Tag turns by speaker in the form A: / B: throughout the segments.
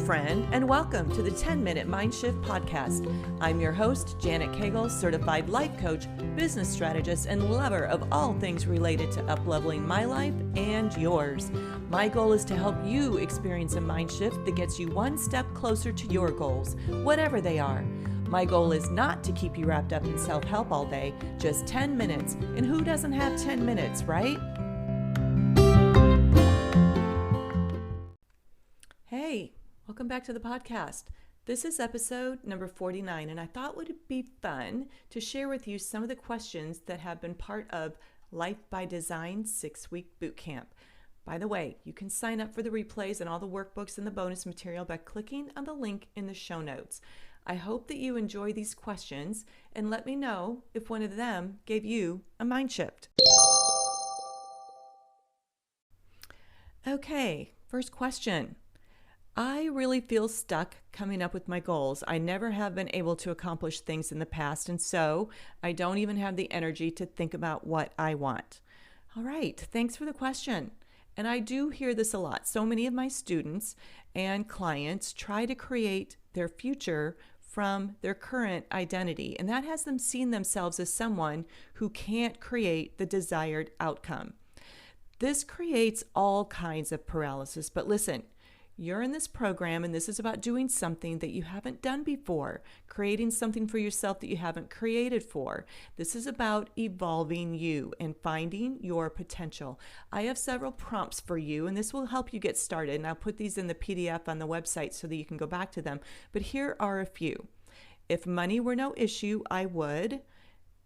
A: friend, and welcome to the 10-Minute Mind Shift Podcast. I'm your host, Janet Cagle, certified life coach, business strategist, and lover of all things related to up-leveling my life and yours. My goal is to help you experience a mind shift that gets you one step closer to your goals, whatever they are. My goal is not to keep you wrapped up in self-help all day, just 10 minutes. And who doesn't have 10 minutes, right? Hey, welcome back to the podcast. This is episode number 49, and I thought it would be fun to share with you some of the questions that have been part of Life by Design 6-week bootcamp. By the way, you can sign up for the replays and all the workbooks and the bonus material by clicking on the link in the show notes. I hope that you enjoy these questions and let me know if one of them gave you a mind shift. Okay, first question. I really feel stuck coming up with my goals. I never have been able to accomplish things in the past, and so I don't even have the energy to think about what I want. All right, thanks for the question. And I do hear this a lot. So many of my students and clients try to create their future from their current identity, and that has them seeing themselves as someone who can't create the desired outcome. This creates all kinds of paralysis, but listen, you're in this program and this is about doing something that you haven't done before, creating something for yourself that you haven't created for. This is about evolving you and finding your potential. I have several prompts for you and this will help you get started, and I'll put these in the PDF on the website so that you can go back to them. But here are a few. If money were no issue, I would.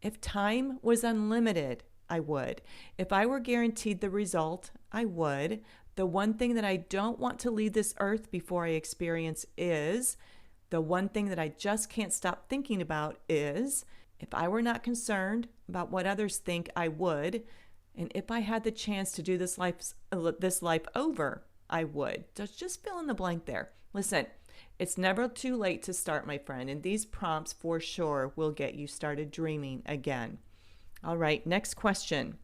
A: If time was unlimited, I would. If I were guaranteed the result, I would. The one thing that I don't want to leave this earth before I experience is. The one thing that I just can't stop thinking about is. If I were not concerned about what others think, I would. And if I had the chance to do this life over, I would. Just fill in the blank there. Listen, it's never too late to start, my friend, and these prompts for sure will get you started dreaming again. All right, next question.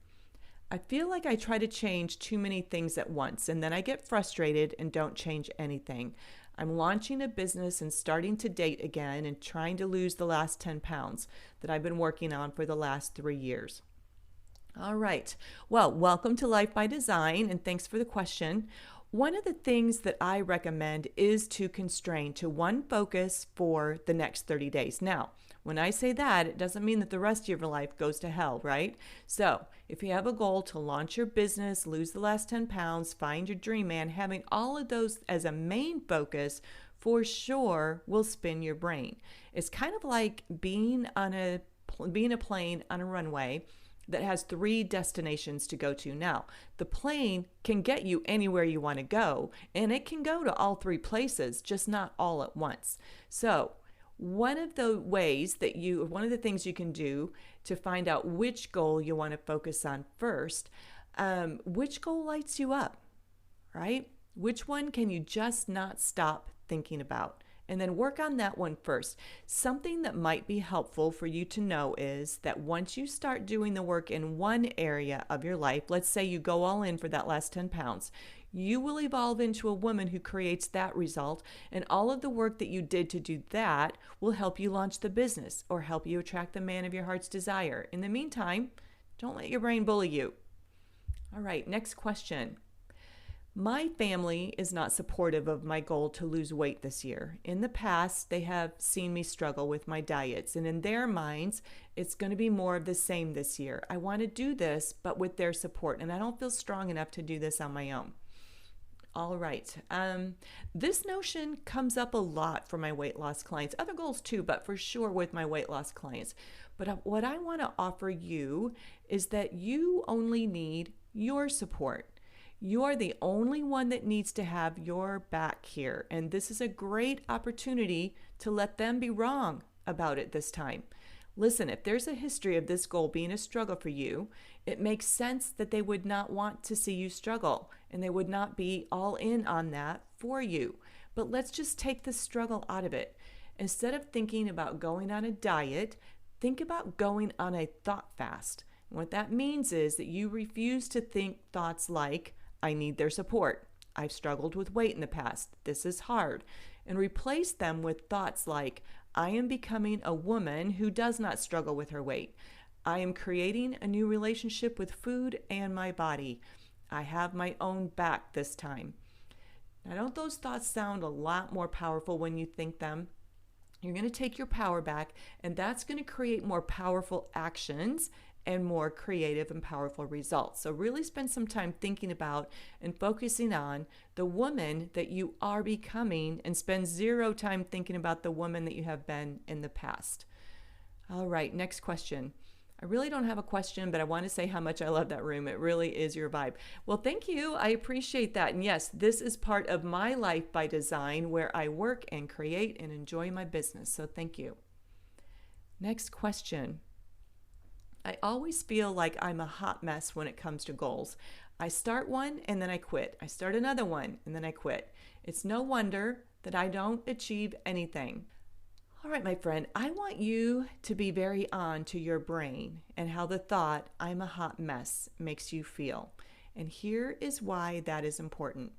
A: I feel like I try to change too many things at once, and then I get frustrated and don't change anything. I'm launching a business and starting to date again and trying to lose the last 10 pounds that I've been working on for the last 3 years. All right. Well, welcome to Life by Design, and thanks for the question. One of the things that I recommend is to constrain to one focus for the next 30 days. Now, when I say that, it doesn't mean that the rest of your life goes to hell, right? So if you have a goal to launch your business, lose the last 10 pounds, find your dream man, having all of those as a main focus for sure will spin your brain. It's kind of like being a plane on a runway that has 3 destinations to go to. Now, the plane can get you anywhere you want to go, and it can go to all 3 places, just not all at once. So one of the things you can do to find out which goal you want to focus on first, which goal lights you up, right? Which one can you just not stop thinking about? And then work on that one first. Something that might be helpful for you to know is that once you start doing the work in one area of your life, let's say you go all in for that last 10 pounds, you will evolve into a woman who creates that result, and all of the work that you did to do that will help you launch the business or help you attract the man of your heart's desire. In the meantime, don't let your brain bully you. All right, next question. My family is not supportive of my goal to lose weight this year. In the past, they have seen me struggle with my diets, and in their minds, it's going to be more of the same this year. I want to do this, but with their support, and I don't feel strong enough to do this on my own. All right. This notion comes up a lot for my weight loss clients, other goals too, but for sure with my weight loss clients. But what I want to offer you is that you only need your support. You're the only one that needs to have your back here. And this is a great opportunity to let them be wrong about it this time. Listen, if there's a history of this goal being a struggle for you, it makes sense that they would not want to see you struggle and they would not be all in on that for you. But let's just take the struggle out of it. Instead of thinking about going on a diet, think about going on a thought fast. And what that means is that you refuse to think thoughts like, I need their support. I've struggled with weight in the past. This is hard. And replace them with thoughts like, I am becoming a woman who does not struggle with her weight. I am creating a new relationship with food and my body. I have my own back this time. Now, don't those thoughts sound a lot more powerful when you think them? You're going to take your power back, and that's going to create more powerful actions and more creative and powerful results. So really spend some time thinking about and focusing on the woman that you are becoming, and spend zero time thinking about the woman that you have been in the past. All right, next question. I really don't have a question, but I want to say how much I love that room. It really is your vibe. Well, thank you. I appreciate that. And yes, this is part of my life by design, where I work and create and enjoy my business. So thank you. Next question. I always feel like I'm a hot mess when it comes to goals. I start one and then I quit. I start another one and then I quit. It's no wonder that I don't achieve anything. All right, my friend, I want you to be very on to your brain and how the thought, I'm a hot mess, makes you feel. And here is why that is important.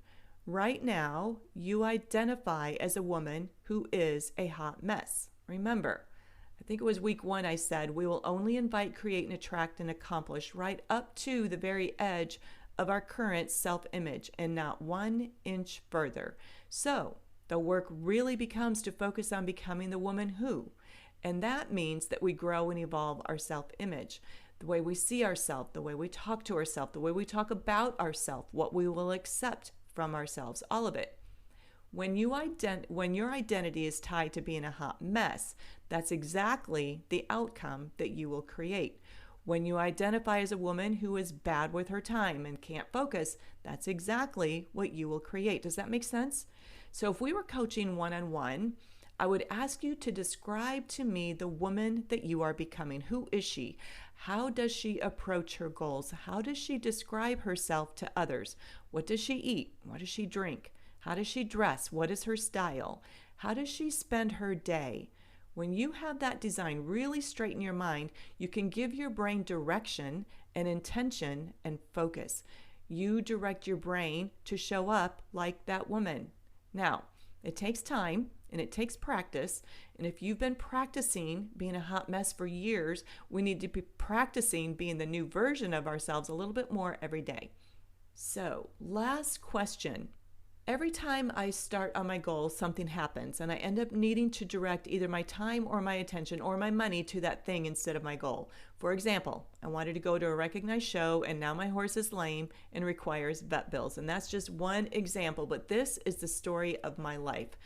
A: Right now, you identify as a woman who is a hot mess. Remember, I think it was week 1 I said, we will only invite, create, and attract and accomplish right up to the very edge of our current self-image and not 1 inch further. So, the work really becomes to focus on becoming the woman who, and that means that we grow and evolve our self-image, the way we see ourselves, the way we talk to ourselves, the way we talk about ourselves, what we will accept from ourselves, all of it. When your identity is tied to being a hot mess, that's exactly the outcome that you will create. When you identify as a woman who is bad with her time and can't focus, that's exactly what you will create. Does that make sense? So if we were coaching one-on-one, I would ask you to describe to me the woman that you are becoming. Who is she? How does she approach her goals? How does she describe herself to others? What does she eat? What does she drink? How does she dress? What is her style? How does she spend her day? When you have that design really straight in your mind, you can give your brain direction and intention and focus. You direct your brain to show up like that woman. Now, it takes time and it takes practice. And if you've been practicing being a hot mess for years, we need to be practicing being the new version of ourselves a little bit more every day. So, last question. Every time I start on my goal, something happens, and I end up needing to direct either my time or my attention or my money to that thing instead of my goal. For example, I wanted to go to a recognized show, and now my horse is lame and requires vet bills. And that's just one example, but this is the story of my life.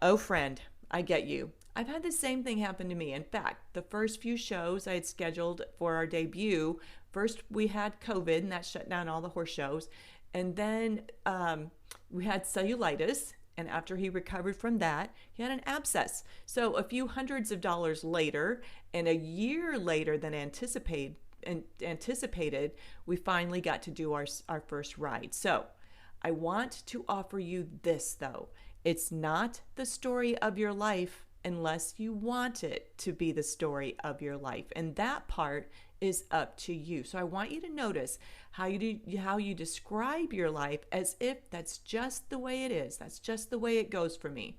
A: Oh, friend, I get you. I've had the same thing happen to me. In fact, the first few shows I had scheduled for our debut, first we had COVID, and that shut down all the horse shows. And then we had cellulitis, and after he recovered from that, he had an abscess. So a few hundreds of dollars later, and a year later than anticipated, we finally got to do our first ride. So I want to offer you this, though. It's not the story of your life unless you want it to be the story of your life. And that part is up to you. So I want you to notice how you describe your life as if that's just the way it is. That's just the way it goes for me.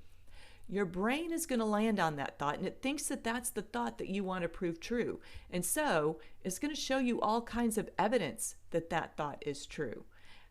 A: Your brain is going to land on that thought, and it thinks that that's the thought that you want to prove true. And so it's going to show you all kinds of evidence that that thought is true.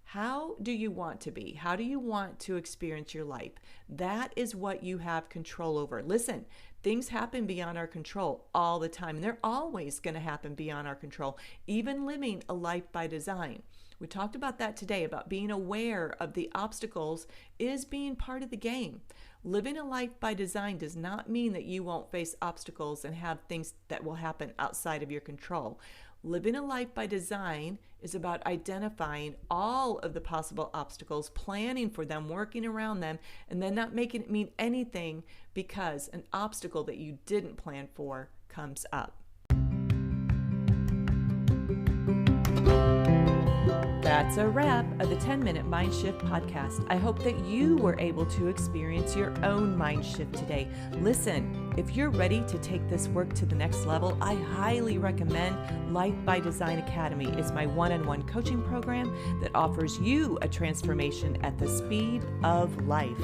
A: How do you want to be? How do you want to experience your life? That is what you have control over. Listen, things happen beyond our control all the time, and they're always going to happen beyond our control, even living a life by design. We talked about that today, about being aware of the obstacles is being part of the game. Living a life by design does not mean that you won't face obstacles and have things that will happen outside of your control. Living a life by design is about identifying all of the possible obstacles, planning for them, working around them, and then not making it mean anything because an obstacle that you didn't plan for comes up. That's a wrap of the 10-Minute Mind Shift podcast. I hope that you were able to experience your own mind shift today. Listen, if you're ready to take this work to the next level, I highly recommend Life by Design Academy. It's my one-on-one coaching program that offers you a transformation at the speed of life.